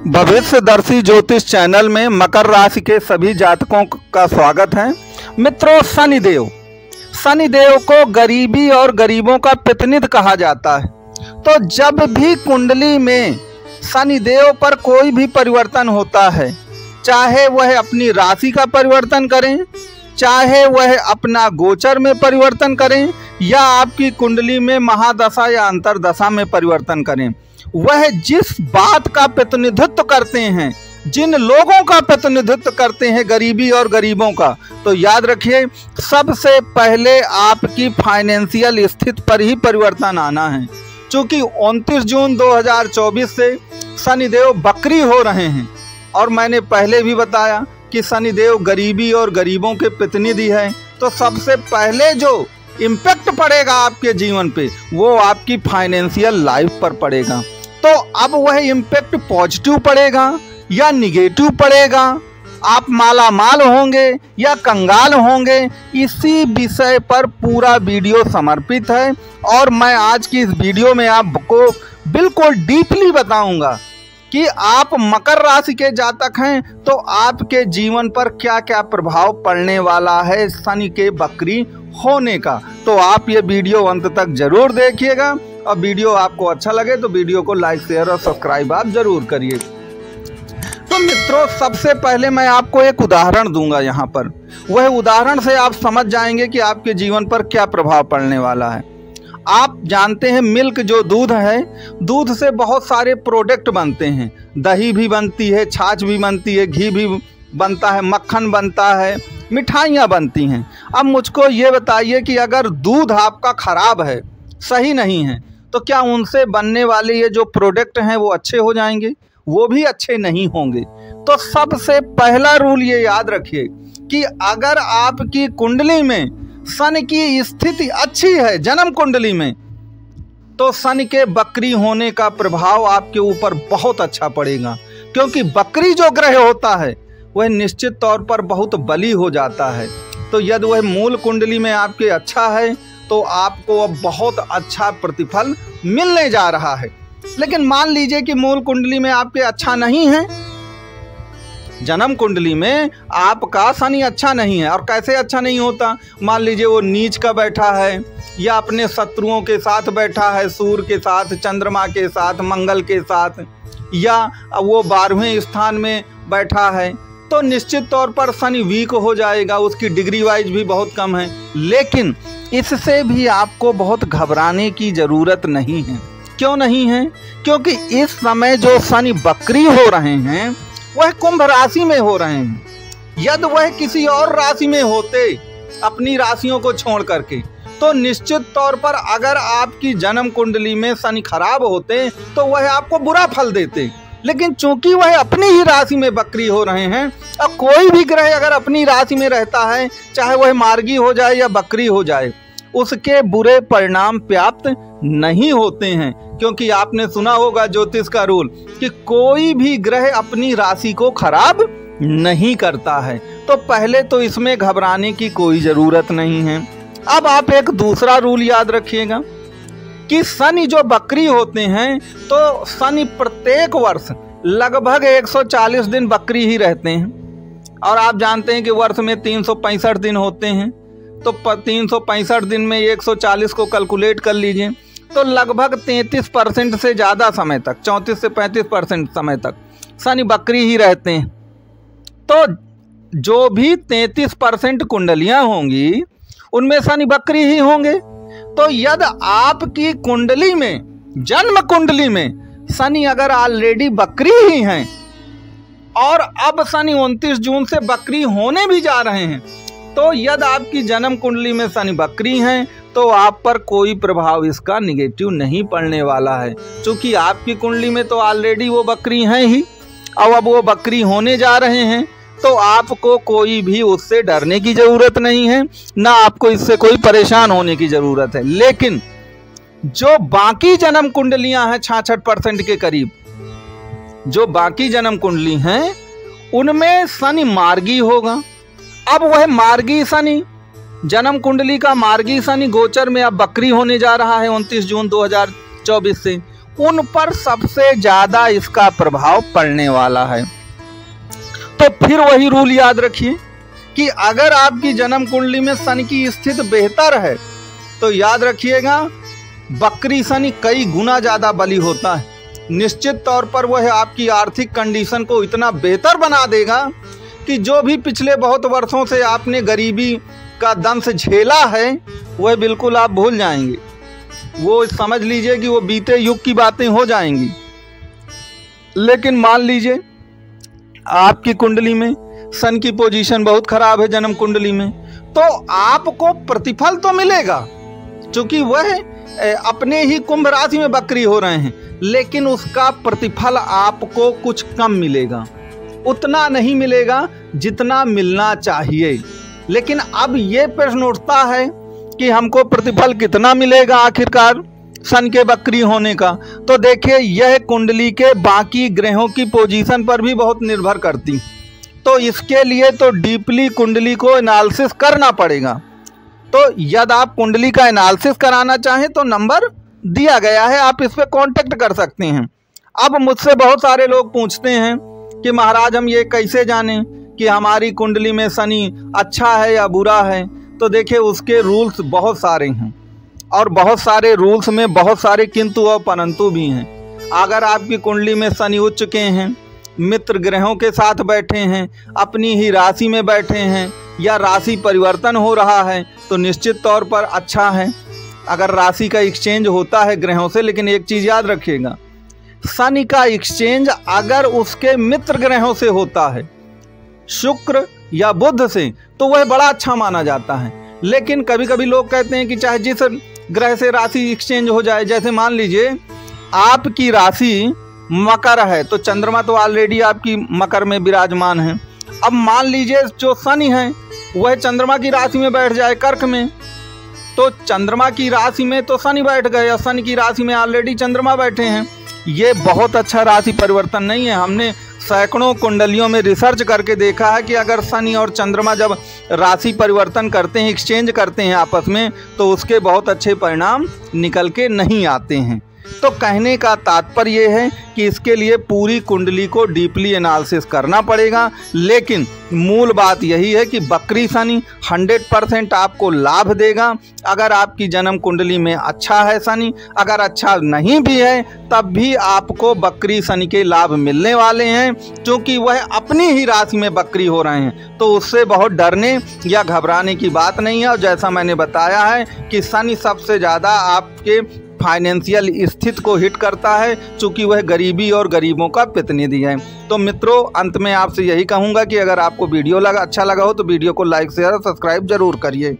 भविष्यदर्शी ज्योतिष चैनल में मकर राशि के सभी जातकों का स्वागत है। मित्रों, शनिदेव को गरीबी और गरीबों का प्रतिनिधि कहा जाता है। तो जब भी कुंडली में शनिदेव पर कोई भी परिवर्तन होता है, चाहे वह अपनी राशि का परिवर्तन करें, चाहे वह अपना गोचर में परिवर्तन करें, या आपकी कुंडली में महादशा या अंतरदशा में परिवर्तन करें, वह जिस बात का प्रतिनिधित्व करते हैं, जिन लोगों का प्रतिनिधित्व करते हैं गरीबी और गरीबों का, तो याद रखिए सबसे पहले आपकी फाइनेंशियल स्थिति पर ही परिवर्तन आना है। क्योंकि 29 जून 2024 से शनिदेव बकरी हो रहे हैं और मैंने पहले भी बताया कि शनिदेव गरीबी और गरीबों के प्रतिनिधि हैं। तो सबसे पहले जो इम्पैक्ट पड़ेगा आपके जीवन पे वो आपकी फाइनेंशियल लाइफ पर पड़ेगा। तो अब वह इम्पैक्ट पॉजिटिव पड़ेगा या निगेटिव पड़ेगा, आप माला माल होंगे या कंगाल होंगे, इसी विषय पर पूरा वीडियो समर्पित है। और मैं आज की इस वीडियो में आपको बिल्कुल डीपली बताऊंगा कि आप मकर राशि के जातक हैं तो आपके जीवन पर क्या क्या प्रभाव पड़ने वाला है शनि के बकरी होने का। तो आप ये वीडियो अंत तक जरूर देखिएगा और वीडियो आपको अच्छा लगे तो वीडियो को लाइक शेयर और सब्सक्राइब आप जरूर करिए। तो मित्रों, सबसे पहले मैं आपको एक उदाहरण दूंगा यहाँ पर। वह उदाहरण से आप समझ जाएंगे कि आपके जीवन पर क्या प्रभाव पड़ने वाला है। आप जानते हैं मिल्क जो दूध है, दूध से बहुत सारे प्रोडक्ट बनते हैं। दही भी बनती है, छाछ भी बनती है, घी भी बनता है, मक्खन बनता है, मिठाइयाँ बनती हैं। अब मुझको ये बताइए कि अगर दूध आपका खराब है, सही नहीं है, तो क्या उनसे बनने वाले ये जो प्रोडक्ट हैं वो अच्छे हो जाएंगे? वो भी अच्छे नहीं होंगे। तो सबसे पहला रूल ये याद रखिए कि अगर आपकी कुंडली में शनि की स्थिति अच्छी है, जन्म कुंडली में, तो शनि के बकरी होने का प्रभाव आपके ऊपर बहुत अच्छा पड़ेगा। क्योंकि बकरी जो ग्रह होता है वह निश्चित तौर पर बहुत बली हो जाता है। तो यदि वह मूल कुंडली में आपके अच्छा है तो आपको अब बहुत अच्छा प्रतिफल मिलने जा रहा है। लेकिन मान लीजिए कि मूल कुंडली में आपके अच्छा नहीं है, जन्म कुंडली में आपका शनि अच्छा नहीं है। और कैसे अच्छा नहीं होता? मान लीजिए वो नीच का बैठा है या अपने शत्रुओं के साथ बैठा है, सूर्य के साथ, चंद्रमा के साथ, मंगल के साथ, या वो 12वें स्थान में बैठा है, तो निश्चित तौर पर शनि वीक हो जाएगा। उसकी डिग्री वाइज भी बहुत कम है। लेकिन इससे भी आपको बहुत घबराने की ज़रूरत नहीं है। क्यों नहीं है? क्योंकि इस समय जो शनि बकरी हो रहे हैं वह कुंभ राशि में हो रहे हैं। यदि वह किसी और राशि में होते, अपनी राशियों को छोड़ करके, तो निश्चित तौर पर अगर आपकी जन्म कुंडली में शनि खराब होते तो वह आपको बुरा फल देते। लेकिन चूंकि वह अपनी ही राशि में बकरी हो रहे हैं, अब कोई भी ग्रह अगर अपनी राशि में रहता है, चाहे वह मार्गी हो जाए या बकरी हो जाए, उसके बुरे परिणाम प्राप्त नहीं होते हैं। क्योंकि आपने सुना होगा ज्योतिष का रूल कि कोई भी ग्रह अपनी राशि को खराब नहीं करता है। तो पहले तो इसमें घबराने की कोई ज़रूरत नहीं है। अब आप एक दूसरा रूल याद रखिएगा कि शनि जो बकरी होते हैं, तो शनि प्रत्येक वर्ष लगभग 140 दिन बकरी ही रहते हैं। और आप जानते हैं कि वर्ष में 365 दिन होते हैं। तो 365 दिन में 140 को कैलकुलेट कर लीजिए, तो लगभग 33% से ज़्यादा समय तक, 34 से 35% समय तक शनि बकरी ही रहते हैं। तो जो भी 33% कुंडलियाँ होंगी उनमें शनि बकरी ही होंगे। तो यदि आपकी कुंडली में, जन्म कुंडली में शनि अगर ऑलरेडी बकरी ही हैं और अब शनि 29 जून से बकरी होने भी जा रहे हैं, तो यदि आपकी जन्म कुंडली में शनि बकरी हैं तो आप पर कोई प्रभाव इसका निगेटिव नहीं पड़ने वाला है। क्योंकि आपकी कुंडली में तो ऑलरेडी वो बकरी हैं ही, और अब वो बकरी होने जा रहे हैं, तो आपको कोई भी उससे डरने की ज़रूरत नहीं है, ना आपको इससे कोई परेशान होने की ज़रूरत है। लेकिन जो बाकी जन्म कुंडलियां हैं 66% के करीब, जो बाकी जन्म कुंडली हैं उनमें शनि मार्गी होगा। अब वह मार्गी शनि जन्म कुंडली का मार्गी शनि गोचर में अब बकरी होने जा रहा है 29 जून 2024 से, उन पर सबसे ज्यादा इसका प्रभाव पड़ने वाला है। तो फिर वही रूल याद रखिए कि अगर आपकी जन्म कुंडली में शनि की स्थिति बेहतर है तो याद रखिएगा बकरी शनि कई गुना ज्यादा बली होता है। निश्चित तौर पर वह आपकी आर्थिक कंडीशन को इतना बेहतर बना देगा कि जो भी पिछले बहुत वर्षों से आपने गरीबी का दंश झेला है वह बिल्कुल आप भूल जाएंगे। वो समझ लीजिए कि वो बीते युग की बातें हो जाएंगी। लेकिन मान लीजिए आपकी कुंडली में सन की पोजीशन बहुत खराब है जन्म कुंडली में, तो आपको प्रतिफल तो मिलेगा, क्योंकि वह अपने ही कुंभ राशि में बकरी हो रहे हैं, लेकिन उसका प्रतिफल आपको कुछ कम मिलेगा, उतना नहीं मिलेगा जितना मिलना चाहिए। लेकिन अब ये प्रश्न उठता है कि हमको प्रतिफल कितना मिलेगा आखिरकार सन के बकरी होने का। तो देखिए यह कुंडली के बाकी ग्रहों की पोजीशन पर भी बहुत निर्भर करती, तो इसके लिए तो डीपली कुंडली को एनालिसिस करना पड़ेगा। तो यदि आप कुंडली का एनालिसिस कराना चाहें तो नंबर दिया गया है, आप इस पर कांटेक्ट कर सकते हैं। अब मुझसे बहुत सारे लोग पूछते हैं कि महाराज हम ये कैसे जानें कि हमारी कुंडली में शनि अच्छा है या बुरा है। तो देखिए उसके रूल्स बहुत सारे हैं और बहुत सारे रूल्स में बहुत सारे किंतु और परंतु भी हैं। अगर आपकी कुंडली में शनि उच्च के हैं, मित्र ग्रहों के साथ बैठे हैं, अपनी ही राशि में बैठे हैं या राशि परिवर्तन हो रहा है तो निश्चित तौर पर अच्छा है। अगर राशि का एक्सचेंज होता है ग्रहों से, लेकिन एक चीज़ याद रखिएगा शनि का एक्सचेंज अगर उसके मित्र ग्रहों से होता है शुक्र या बुध से तो वह बड़ा अच्छा माना जाता है। लेकिन कभी कभी लोग कहते हैं कि चाहे जिस ग्रह से राशि एक्सचेंज हो जाए, जैसे मान लीजिए आपकी राशि मकर है तो चंद्रमा तो ऑलरेडी आपकी मकर में विराजमान है। अब मान लीजिए जो शनि है वह चंद्रमा की राशि में बैठ जाए कर्क में, तो चंद्रमा की राशि में तो शनि बैठ गए और शनि की राशि में ऑलरेडी चंद्रमा बैठे हैं। ये बहुत अच्छा राशि परिवर्तन नहीं है। हमने सैकड़ों कुंडलियों में रिसर्च करके देखा है कि अगर शनि और चंद्रमा जब राशि परिवर्तन करते हैं, एक्सचेंज करते हैं आपस में, तो उसके बहुत अच्छे परिणाम निकल के नहीं आते हैं। तो कहने का तात्पर्य ये है कि इसके लिए पूरी कुंडली को डीपली एनालिसिस करना पड़ेगा। लेकिन मूल बात यही है कि बकरी शनि 100% आपको लाभ देगा अगर आपकी जन्म कुंडली में अच्छा है शनि। अगर अच्छा नहीं भी है तब भी आपको बकरी शनि के लाभ मिलने वाले हैं, क्योंकि वह अपनी ही राशि में बकरी हो रहे हैं। तो उससे बहुत डरने या घबराने की बात नहीं है। और जैसा मैंने बताया है कि शनि सबसे ज़्यादा आपके फाइनेंशियल स्थिति को हिट करता है, चूँकि वह गरीबी और गरीबों का प्रतिनिधि है। तो मित्रों अंत में आपसे यही कहूँगा कि अगर आपको वीडियो अच्छा लगा हो तो वीडियो को लाइक शेयर और सब्सक्राइब जरूर करिए।